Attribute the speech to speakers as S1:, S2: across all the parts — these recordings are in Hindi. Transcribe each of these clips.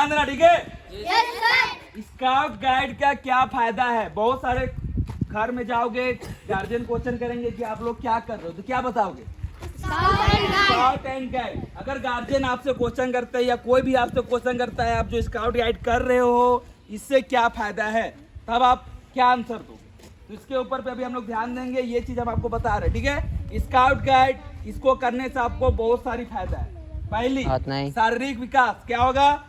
S1: ठीक है। स्काउट गाइड का क्या फायदा है? बहुत सारे घर में जाओगे, गार्जियन क्वेश्चन करेंगे कि आप लोग क्या कर रहे हो, तो क्या बताओगे? Scout and guide. अगर गार्जियन आपसे क्वेश्चन करते हैं या कोई भी आपसे क्वेश्चन करता है आप जो स्काउट गाइड कर रहे हो इससे क्या फायदा है, तब आप क्या आंसर दो? तो इसके ऊपर पे अभी हम लोग ध्यान देंगे, ये चीज हम आपको बता रहे हैं। ठीक है। स्काउट गाइड इसको करने से आपको बहुत सारी फायदा है। पहली, शारीरिक विकास। क्या होगा?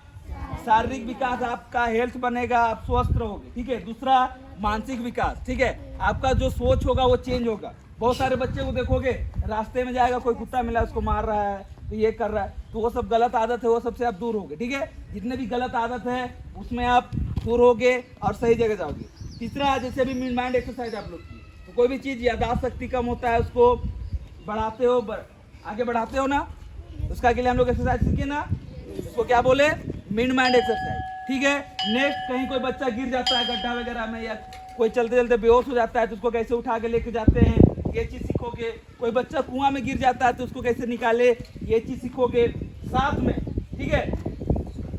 S1: शारीरिक विकास, आपका हेल्थ बनेगा, आप स्वस्थ रहोगे। ठीक है। दूसरा, मानसिक विकास। ठीक है। आपका जो सोच होगा वो चेंज होगा। बहुत सारे बच्चे को देखोगे रास्ते में जाएगा, कोई कुत्ता मिला उसको मार रहा है, तो ये कर रहा है, तो वो सब गलत आदत है, वो सबसे आप दूर होगे। ठीक है। जितने भी गलत आदत है उसमें आप दूर होगे और सही जगह जाओगे। तीसरा, जैसे अभी माइंड एक्सरसाइज आप लोग की, तो कोई भी चीज याददाश्त शक्ति कम होता है उसको बढ़ाते हो, आगे बढ़ाते हो ना, उसका के लिए हम लोग एक्सरसाइज सीखे ना, उसको क्या बोले? Mid mind exercise. ठीक है। नेक्स्ट, कहीं कोई बच्चा गिर जाता है गड्ढा वगैरह में या कोई चलते चलते बेहोश हो जाता है तो उसको कैसे उठा के लेके जाते हैं, ये चीज सीखोगे। कोई बच्चा कुआं में गिर जाता है तो उसको कैसे निकाले, ये चीज सीखोगे। साथ में, ठीक है,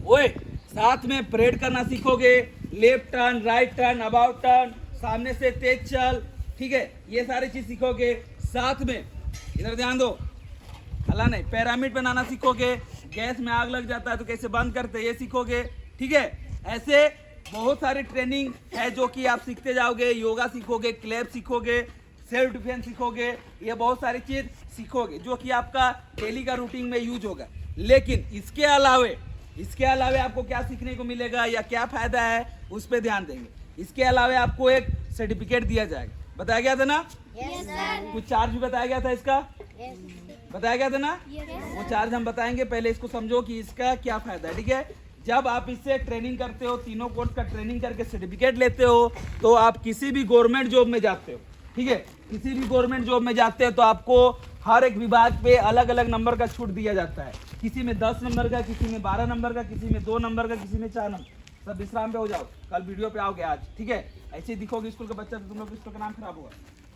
S1: ओए, साथ में परेड करना सीखोगे, left turn, right turn, about turn, सामने से तेज चल। ठीक है। ये सारी चीज सीखोगे। साथ में इधर ध्यान दो, हला नहीं, पिरामिड बनाना सीखोगे। गैस में आग लग जाता है तो कैसे बंद करते हैं ये सीखोगे। ठीक है। ऐसे बहुत सारी ट्रेनिंग है जो कि आप सीखते जाओगे। योगा सीखोगे, क्लैप सीखोगे, सेल्फ डिफेंस सीखोगे, ये बहुत सारी चीज सीखोगे जो कि आपका डेली का रूटीन में यूज होगा। लेकिन इसके अलावे आपको क्या सीखने को मिलेगा या क्या फायदा है उस पर ध्यान देंगे। इसके अलावे आपको एक सर्टिफिकेट दिया जाएगा। बताया गया था ना?
S2: Yes, sir.
S1: कुछ चार्ज भी बताया गया था इसका?
S2: Yes.
S1: बताया गया था ना?
S2: Yes.
S1: वो चार्ज हम बताएंगे, पहले इसको समझो कि इसका क्या फायदा है। ठीक है। जब आप इससे ट्रेनिंग करते हो, तीनों कोर्स का ट्रेनिंग करके सर्टिफिकेट लेते हो, तो आप किसी भी गवर्नमेंट जॉब में जाते हो। ठीक है। किसी भी गवर्नमेंट जॉब में जाते हो तो आपको हर एक विभाग पे अलग अलग नंबर का छूट दिया जाता है। किसी में 10 नंबर का, किसी में 12 नंबर का, किसी में 2 नंबर का, किसी में 4 नंबर। सब विश्राम पे हो जाओ, कल वीडियो पे आओगे आज। ठीक है। ऐसे दिखोगे स्कूल का बच्चा तो तुम लोग स्कूल का नाम खराब होगा।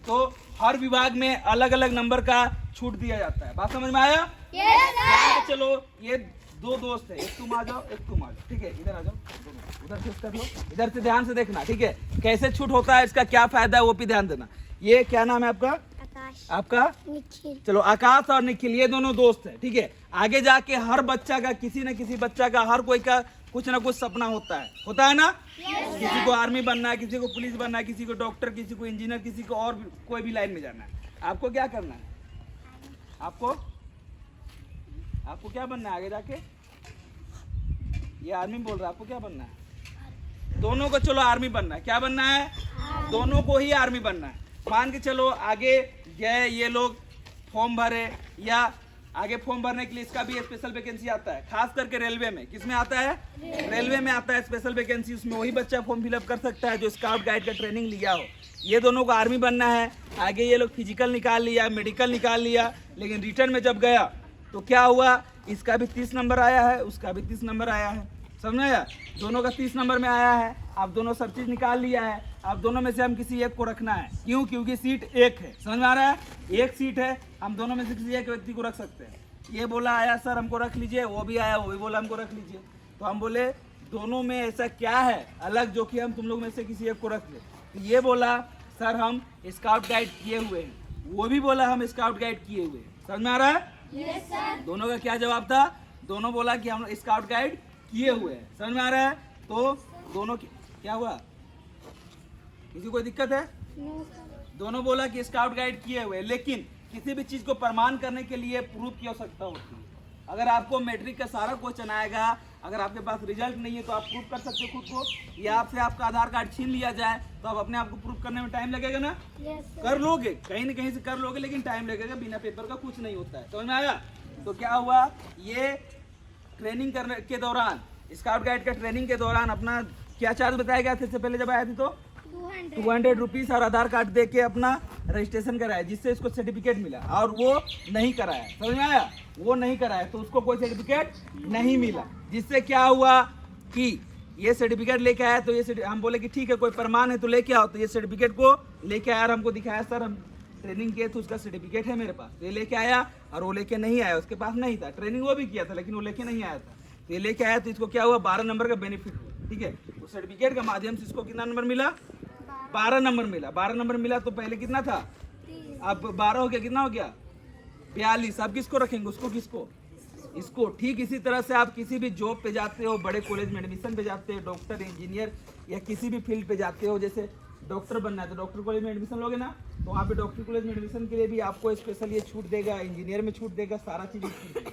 S1: तो हर विभाग में अलग अलग नंबर का छूट दिया जाता है। बात समझ में आया?
S2: Yes,
S1: चलो, ये दो दोस्त है, एक तुम आ जाओ, एक तुम आ जाओ। ठीक है। इधर आ जाओ, उधर से कर लो, इधर से ध्यान से देखना। ठीक है। कैसे छूट होता है, इसका क्या फायदा है वो भी ध्यान देना। ये क्या नाम है आपका?
S2: आकाश,
S1: आपका?
S2: निखिल।
S1: चलो, आकाश और निखिल ये दोनों दोस्त हैं। ठीक है। आगे जाके हर बच्चा का, किसी न किसी बच्चा का, हर कोई का कुछ ना कुछ सपना होता है ना? किसी को आर्मी बनना है, किसी को पुलिस बनना है, किसी को डॉक्टर, किसी को इंजीनियर, किसी को और कोई भी लाइन में जाना है। आपको क्या करना है? आपको क्या बनना है आगे जाके? ये आर्मी बोल रहा है, आपको क्या बनना है? दोनों को चलो आर्मी बनना है। क्या बनना है? दोनों को ही आर्मी बनना है। मान के चलो आगे गए ये लोग, फॉर्म भरे, या आगे फॉर्म भरने के लिए इसका भी स्पेशल वैकेंसी आता है, खास करके रेलवे में। किसमें आता है? रेलवे में आता है स्पेशल वैकेंसी। उसमें वही बच्चा फॉर्म फिलअप कर सकता है जो स्काउट गाइड का ट्रेनिंग लिया हो। ये दोनों को आर्मी बनना है। आगे ये लोग फिजिकल निकाल लिया, मेडिकल निकाल लिया, लेकिन रिटर्न में जब गया तो क्या हुआ? इसका भी 30 नंबर आया है, उसका भी 30 नंबर आया है। समझ में आया? दोनों का 30 नंबर में आया है। आप दोनों सब चीज निकाल लिया है। आप दोनों में से हम किसी एक को रखना है। क्यों? क्योंकि सीट एक है। समझ में आ रहा है? एक सीट है, हम दोनों में से किसी एक व्यक्ति को रख सकते हैं। ये बोला आया सर हमको रख लीजिए, वो भी आया, वो भी बोला हमको रख लीजिए। तो हम बोले दोनों में ऐसा क्या है अलग जो कि हम तुम लोग में से किसी एक को रख ले। तो ये बोला सर हम स्काउट गाइड किए हुए हैं, वो भी बोला हम स्काउट गाइड किए हुए हैं। समझ में आ रहा है?
S2: Yes, sir.
S1: दोनों का क्या जवाब था? दोनों बोला कि हम स्काउट गाइड किए हुए हैं। समझ में आ रहा है? तो दोनों क्या हुआ? किसी को दिक्कत है?
S2: No, sir.
S1: दोनों बोला कि स्काउट गाइड किए हुए, लेकिन किसी भी चीज को प्रमाण करने के लिए प्रूफ की आवश्यकता होती है। अगर आपको मैट्रिक का सारा क्वेश्चन आएगा, अगर आपके पास रिजल्ट नहीं है तो आप प्रूफ कर सकते हो खुद को, या आपसे आपका आधार कार्ड छीन लिया जाए तो आप अपने आप को प्रूफ करने में टाइम लगेगा ना?
S2: Yes, sir.
S1: कर लोगे, कहीं न कहीं से कर लोगे, लेकिन टाइम लगेगा। बिना पेपर का कुछ नहीं होता है। समझ में आया? तो क्या हुआ? ये ट्रेनिंग करने के दौरान, स्काउट गाइड का ट्रेनिंग के दौरान अपना क्या चार्ज बताया गया था इससे पहले जब आया थी? तो 200 रुपीज़ और आधार कार्ड दे के अपना रजिस्ट्रेशन कराया, जिससे इसको सर्टिफिकेट मिला। और वो नहीं कराया। समझ में आया? वो नहीं कराया तो उसको कोई सर्टिफिकेट नहीं मिला। जिससे क्या हुआ कि ये सर्टिफिकेट लेके आया, तो ये हम बोले कि ठीक है कोई प्रमाण है तो लेके आओ। तो ये सर्टिफिकेट को लेके आया और हमको दिखाया, सर हम ट्रेनिंग किए तो उसका सर्टिफिकेट है मेरे पास। तो ये लेके आया और वो लेके नहीं आया, उसके पास नहीं था। ट्रेनिंग वो भी किया था लेकिन वो लेके नहीं आया था। तो ये लेके आया तो इसको क्या हुआ 12 नंबर का बेनिफिट हुआ। ठीक है, उस सर्टिफिकेट का माध्यम से इसको कितना नंबर मिला 12 नंबर मिला। 12 नंबर मिला तो पहले कितना था, अब 12 हो गया, कितना हो गया 42। अब किसको रखेंगे, उसको किसको, इसको। ठीक इसी तरह से आप किसी भी जॉब पे जाते हो, बड़े कॉलेज में एडमिशन पे जाते हो, डॉक्टर इंजीनियर या किसी भी फील्ड पे जाते हो, जैसे डॉक्टर बनना है तो डॉक्टर कॉलेज में एडमिशन लोगे ना, तो वहाँ पे डॉक्टर कॉलेज में एडमिशन के लिए भी आपको स्पेशल ये छूट देगा, इंजीनियर में छूट देगा, सारा चीज छूट देगा।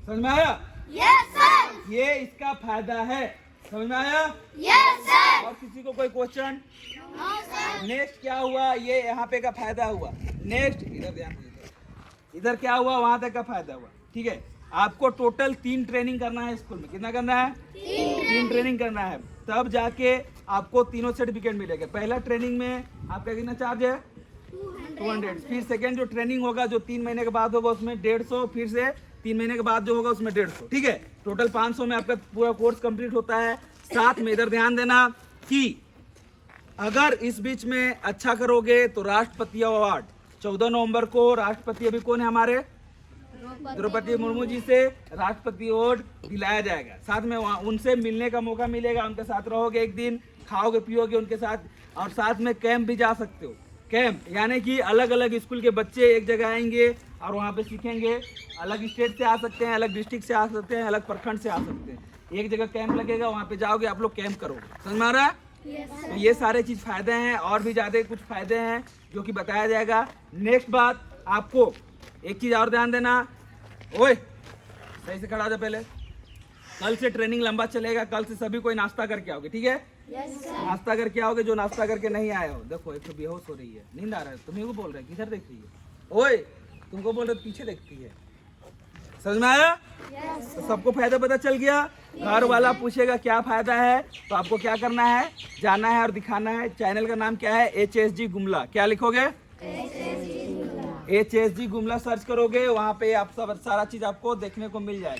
S1: समझ में आया?
S2: Yes sir.
S1: ये इसका फायदा है। समझ में आया?
S2: Yes sir.
S1: और किसी को कोई क्वेश्चन?
S2: No sir.
S1: नेक्स्ट क्या हुआ, ये यहाँ पे का फायदा हुआ। नेक्स्ट इधर ध्यान दीजिए, इधर क्या हुआ, वहां तक का फायदा हुआ। ठीक है, आपको टोटल 3 ट्रेनिंग करना है स्कूल में। कितना करना है? 3 ट्रेनिंग करना है, तब जाके आपको तीनों सर्टिफिकेट मिलेगा। पहला ट्रेनिंग में आपका कितना चार्ज है 200। फिर सेकेंड जो ट्रेनिंग होगा जो 3 महीने के बाद होगा उसमें 150, फिर से 3 महीने के बाद जो होगा उसमें 150। ठीक है, टोटल 500 में आपका पूरा कोर्स कंप्लीट होता है। साथ में इधर ध्यान देना कि अगर इस बीच में अच्छा करोगे तो राष्ट्रपति अवार्ड 14 नवंबर को, राष्ट्रपति अभी कौन है हमारे, द्रौपदी मुर्मू जी से राष्ट्रपति अवार्ड दिलाया जाएगा। साथ में वहाँ उनसे मिलने का मौका मिलेगा, उनके साथ रहोगे एक दिन, खाओगे पियोगे उनके साथ, और साथ में कैंप भी जा सकते हो। कैंप यानी कि अलग अलग स्कूल के बच्चे एक जगह आएंगे और वहाँ पे सीखेंगे। अलग स्टेट से आ सकते हैं, अलग डिस्ट्रिक्ट से आ सकते हैं, अलग प्रखंड से आ सकते हैं। एक जगह कैंप लगेगा, वहाँ पे जाओगे आप लोग, कैंप करोगे। समझ में आ रहा है? तो ये सारे चीज फायदे हैं, और भी ज्यादा कुछ फायदे हैं जो कि बताया जाएगा। नेक्स्ट बात, आपको एक चीज और ध्यान देना, ओए सही से खड़ा जा पहले। कल से ट्रेनिंग लंबा चलेगा, कल से सभी कोई नाश्ता करके आओगे। ठीक है, नाश्ता करके आओगे। जो नाश्ता करके नहीं आए हो, देखो एक तो बेहोश हो रही है, नींद आ रहा है, तुम्हें को बोल रहे हैं, किधर देख रही है, ओए तुमको बोल रहे हो पीछे देखती है। समझ में आया? तो सबको फायदा पता चल गया। घर वाला पूछेगा क्या फायदा है, तो आपको क्या करना है, जाना है और दिखाना है। चैनल का नाम क्या है, HSG गुमला। क्या लिखोगे, HSG गुमला सर्च करोगे, वहाँ पे आप सब सारा चीज आपको देखने को मिल जाएगा।